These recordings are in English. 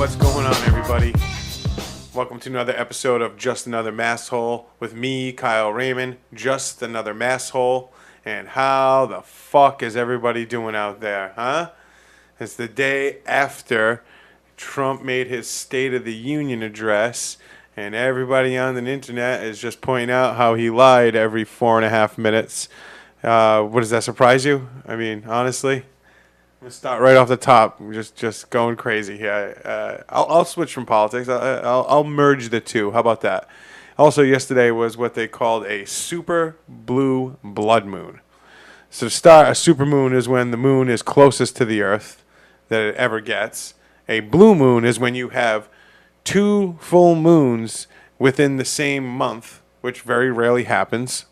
What's going on, everybody? Welcome to another episode of Just Another Masshole with me, Kyle Raymond. Just another masshole. And how the fuck is everybody doing out there, huh? It's the day after Trump made his State of the Union address, and everybody on the internet is just pointing out how he lied every 4.5 minutes. What, does that surprise you? I mean, honestly, I'm gonna start right off the top. Just going crazy here. I'll switch from politics. I'll merge the two. How about that? Also, yesterday was what they called a super blue blood moon. So to start, a super moon is when the moon is closest to the Earth that it ever gets. A blue moon is when you have two full moons within the same month, which very rarely happens.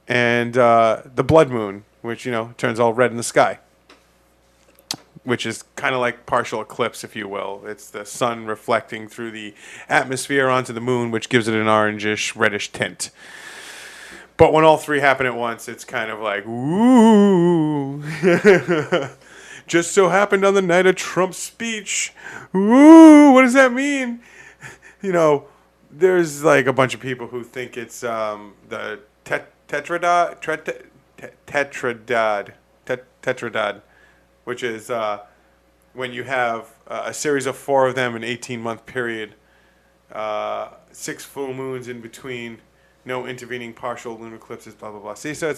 And the blood moon, which, turns all red in the sky, which is kind of like partial eclipse, if you will. It's the sun reflecting through the atmosphere onto the moon, which gives it an orangish, reddish tint. But when all three happen at once, it's kind of like, ooh. Just so happened on the night of Trump's speech. Ooh, what does that mean? There's like a bunch of people who think it's the tetradad, which is when you have a series of 4 of them in an 18-month period, 6 full moons in between, no intervening partial lunar eclipses, blah, blah, blah. See, so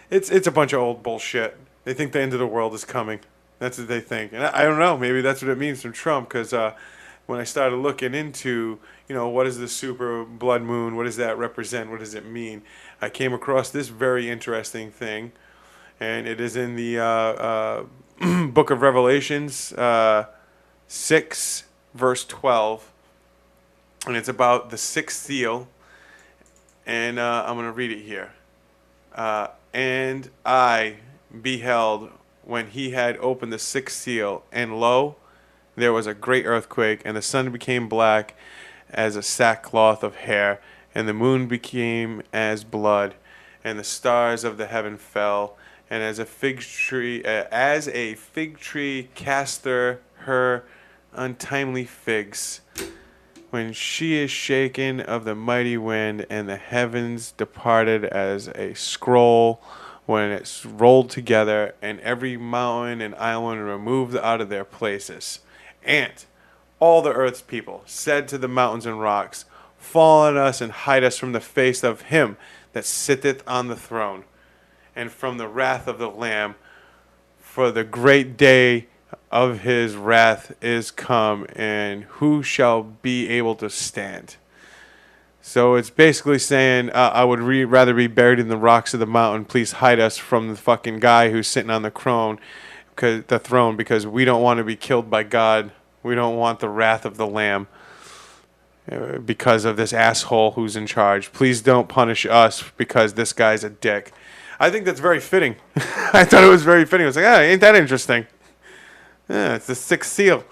it's a bunch of old bullshit. They think the end of the world is coming. That's what they think. And I don't know, maybe that's what it means from Trump, because when I started looking into, what is the super blood moon, what does that represent, what does it mean, I came across this very interesting thing, and it is in the book of Revelations, 6, verse 12, and it's about the 6th seal, and I'm going to read it here. And I beheld when he had opened the 6th seal, and lo, there was a great earthquake, and the sun became black as a sackcloth of hair, and the moon became as blood, and the stars of the heaven fell, and as a fig tree casteth her untimely figs, when she is shaken of the mighty wind, and the heavens departed as a scroll when it's rolled together, and every mountain and island removed out of their places. And all the earth's people said to the mountains and rocks, fall on us and hide us from the face of him that sitteth on the throne, and from the wrath of the Lamb, for the great day of his wrath is come, and who shall be able to stand? So it's basically saying, I would rather be buried in the rocks of the mountain. Please hide us from the fucking guy who's sitting on the throne, because we don't want to be killed by God. We don't want the wrath of the Lamb because of this asshole who's in charge. Please don't punish us because this guy's a dick. I think that's very fitting. I thought it was very fitting. I was like, ain't that interesting? Yeah, it's the 6th seal.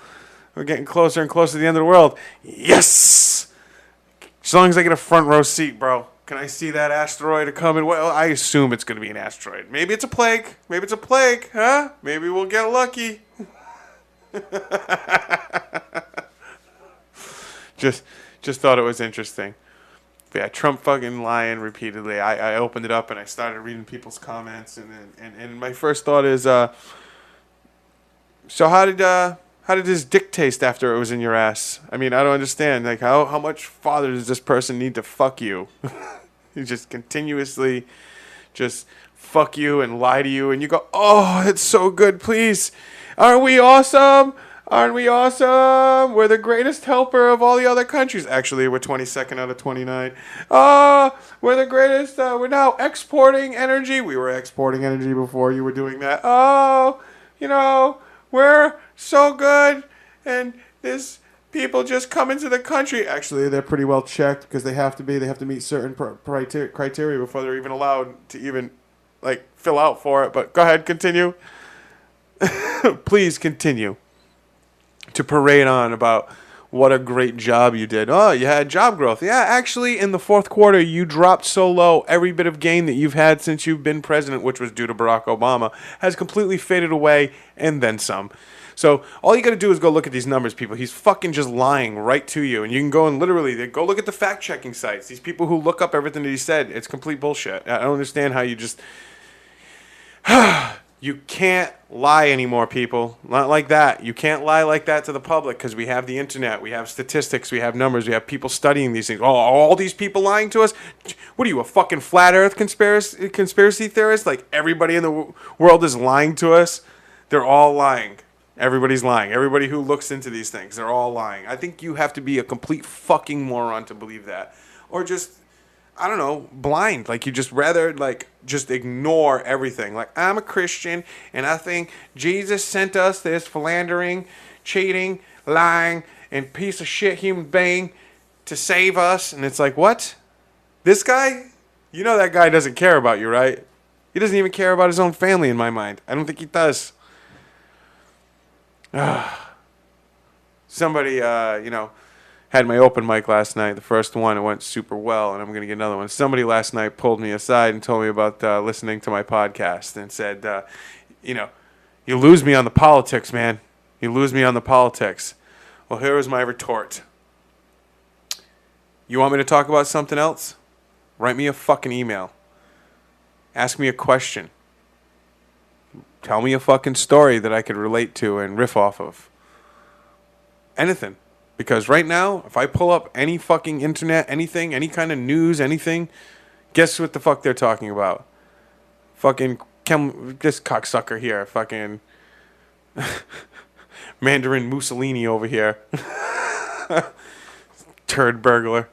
We're getting closer and closer to the end of the world. Yes! As long as I get a front row seat, bro. Can I see that asteroid coming? Well, I assume it's going to be an asteroid. Maybe it's a plague. Huh? Maybe we'll get lucky. Just thought it was interesting. But yeah, Trump fucking lying repeatedly. I opened it up and I started reading people's comments, and my first thought is, so how did this dick taste after it was in your ass? I mean, I don't understand. Like, how much farther does this person need to fuck you? You just continuously just fuck you and lie to you, and you go, oh, it's so good, please. Aren't we awesome? We're the greatest helper of all the other countries. Actually, we're 22nd out of 29. We're the greatest. We're now exporting energy. We were exporting energy before you were doing that. We're so good, and this people just come into the country. Actually, they're pretty well checked because they have to meet certain criteria before they're even allowed to even fill out for it. But go ahead, continue. Please continue to parade on about what a great job you did. Oh, you had job growth. Yeah, actually, in the fourth quarter, you dropped so low. Every bit of gain that you've had since you've been president, which was due to Barack Obama, has completely faded away and then some. So all you got to do is go look at these numbers, people. He's fucking just lying right to you. And you can go and literally go look at the fact-checking sites. These people who look up everything that he said, it's complete bullshit. I don't understand how you just... You can't lie anymore, people. Not like that. You can't lie like that to the public because we have the internet, we have statistics, we have numbers, we have people studying these things. Oh, all these people lying to us? What are you, a fucking flat earth conspiracy theorist? Like everybody in the world is lying to us? They're all lying. Everybody's lying. Everybody who looks into these things, they're all lying. I think you have to be a complete fucking moron to believe that. Or just... I don't know, blind. Like, you just rather, like, just ignore everything. Like, I'm a Christian, and I think Jesus sent us this philandering, cheating, lying, and piece of shit human being to save us. And it's like, what? This guy? You know that guy doesn't care about you, right? He doesn't even care about his own family, in my mind. I don't think he does. Somebody, had my open mic last night, the first one. It went super well, and I'm going to get another one. Somebody last night pulled me aside and told me about listening to my podcast and said, you lose me on the politics, man. You lose me on the politics. Well, here was my retort. You want me to talk about something else? Write me a fucking email. Ask me a question. Tell me a fucking story that I could relate to and riff off of. Anything. Because right now, if I pull up any fucking internet, anything, any kind of news, anything, guess what the fuck they're talking about? Fucking this cocksucker here. Fucking Mandarin Mussolini over here. Turd burglar.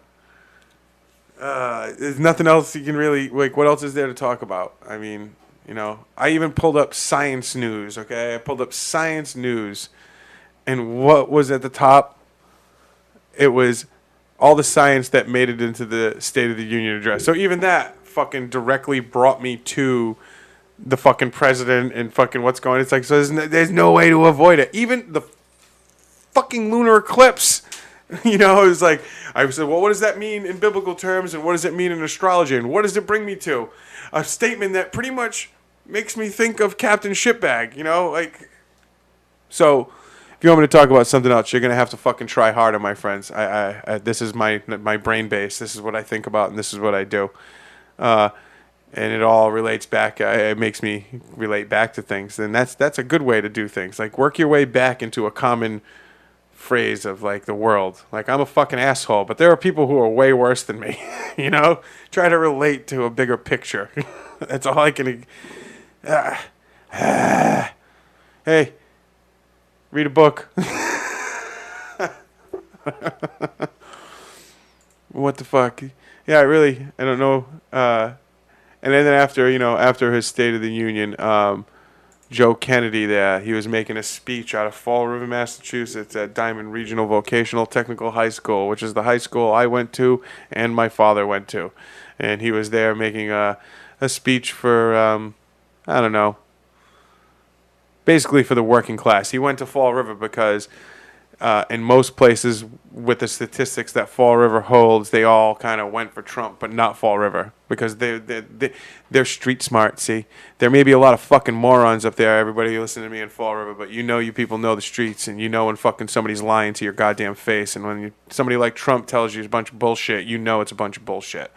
There's nothing else you can really... Like, what else is there to talk about? I mean, I even pulled up Science News, okay? I pulled up Science News. And what was at the top? It was all the science that made it into the State of the Union address. So even that fucking directly brought me to the fucking president and fucking what's going on. It's like, so there's no way to avoid it. Even the fucking lunar eclipse, it was like, I said, well, what does that mean in biblical terms? And what does it mean in astrology? And what does it bring me to? A statement that pretty much makes me think of Captain Shitbag, so... If you want me to talk about something else, you're going to have to fucking try harder, my friends. I this is my brain base. This is what I think about, and this is what I do. And it all relates back. It makes me relate back to things. And that's a good way to do things. Like, work your way back into a common phrase of, like, the world. Like, I'm a fucking asshole, but there are people who are way worse than me. Try to relate to a bigger picture. That's all I can... Hey... Read a book. What the fuck? Yeah, I don't know. And then after his State of the Union, Joe Kennedy there, he was making a speech out of Fall River, Massachusetts at Diamond Regional Vocational Technical High School, which is the high school I went to and my father went to. And he was there making a speech for, I don't know, basically for the working class. He went to Fall River because in most places with the statistics that Fall River holds, they all kind of went for Trump, but not Fall River because they're street smart, see? There may be a lot of fucking morons up there, everybody listening to me in Fall River, but you people know the streets, and when fucking somebody's lying to your goddamn face, and when somebody like Trump tells you it's a bunch of bullshit, it's a bunch of bullshit.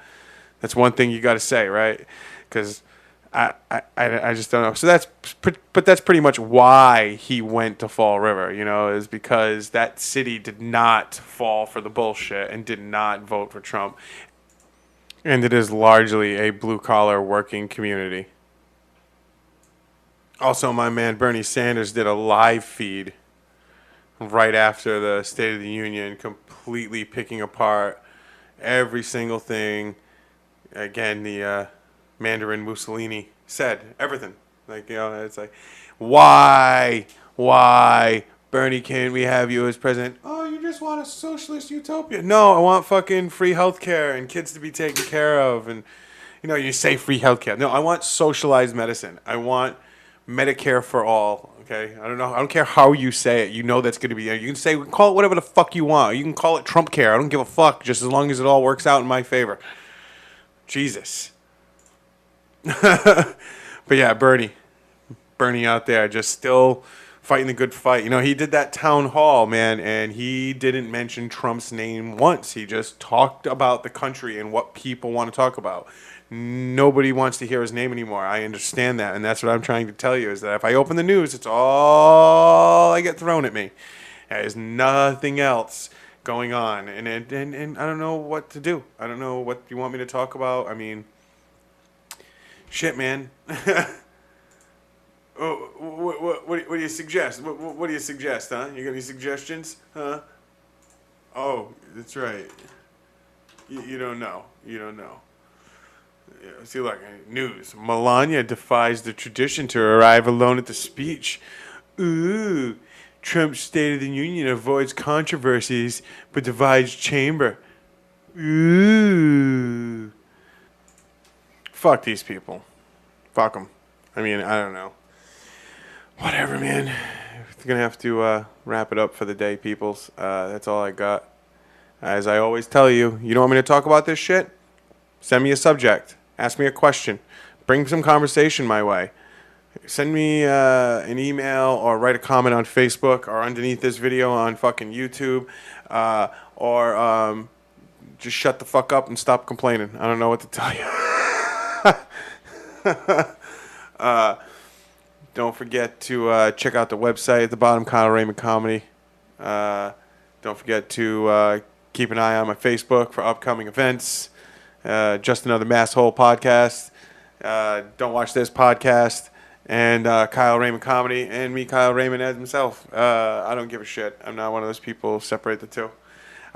That's one thing you got to say, right? Because... I just don't know. So that's pretty much why he went to Fall River, is because that city did not fall for the bullshit and did not vote for Trump. And it is largely a blue-collar working community. Also, my man Bernie Sanders did a live feed right after the State of the Union, completely picking apart every single thing. Again, the... Mandarin Mussolini said everything. It's like, why, Bernie, can't we have you as president? Oh, you just want a socialist utopia. No, I want fucking free healthcare and kids to be taken care of. And, you say free healthcare. No, I want socialized medicine. I want Medicare for all. Okay? I don't care how you say it. That's going to be there. You can call it whatever the fuck you want. You can call it Trump care. I don't give a fuck, just as long as it all works out in my favor. Jesus. But yeah, Bernie out there just still fighting the good fight. You know, he did that town hall, man, and he didn't mention Trump's name once. He just talked about the country and what people want to talk about. Nobody wants to hear his name anymore. I understand that, and that's what I'm trying to tell you, is that if I open the news, it's all I get thrown at me. There's nothing else going on, and I don't know what to do. I don't know what you want me to talk about. I mean, shit, man. Oh, what do you suggest? What do you suggest, huh? You got any suggestions, huh? Oh, that's right. You don't know. You don't know. Yeah, see, like, news. Melania defies the tradition to arrive alone at the speech. Ooh. Trump's State of the Union avoids controversies but divides chamber. Ooh. Fuck these people. Fuck them. I mean, I don't know. Whatever, man. We're going to have to wrap it up for the day, peoples. That's all I got. As I always tell you, you don't want me to talk about this shit? Send me a subject. Ask me a question. Bring some conversation my way. Send me an email or write a comment on Facebook or underneath this video on fucking YouTube. Or just shut the fuck up and stop complaining. I don't know what to tell you. Don't forget to check out the website at the bottom, Kyle Raymond Comedy. Don't forget to keep an eye on my Facebook for upcoming events. Just Another Masshole Podcast. Don't Watch This Podcast. And Kyle Raymond Comedy. And me, Kyle Raymond, as himself. I don't give a shit. I'm not one of those people who separate the two.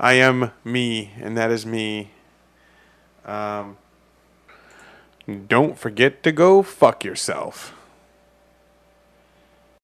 I am me, and that is me. Don't forget to go fuck yourself.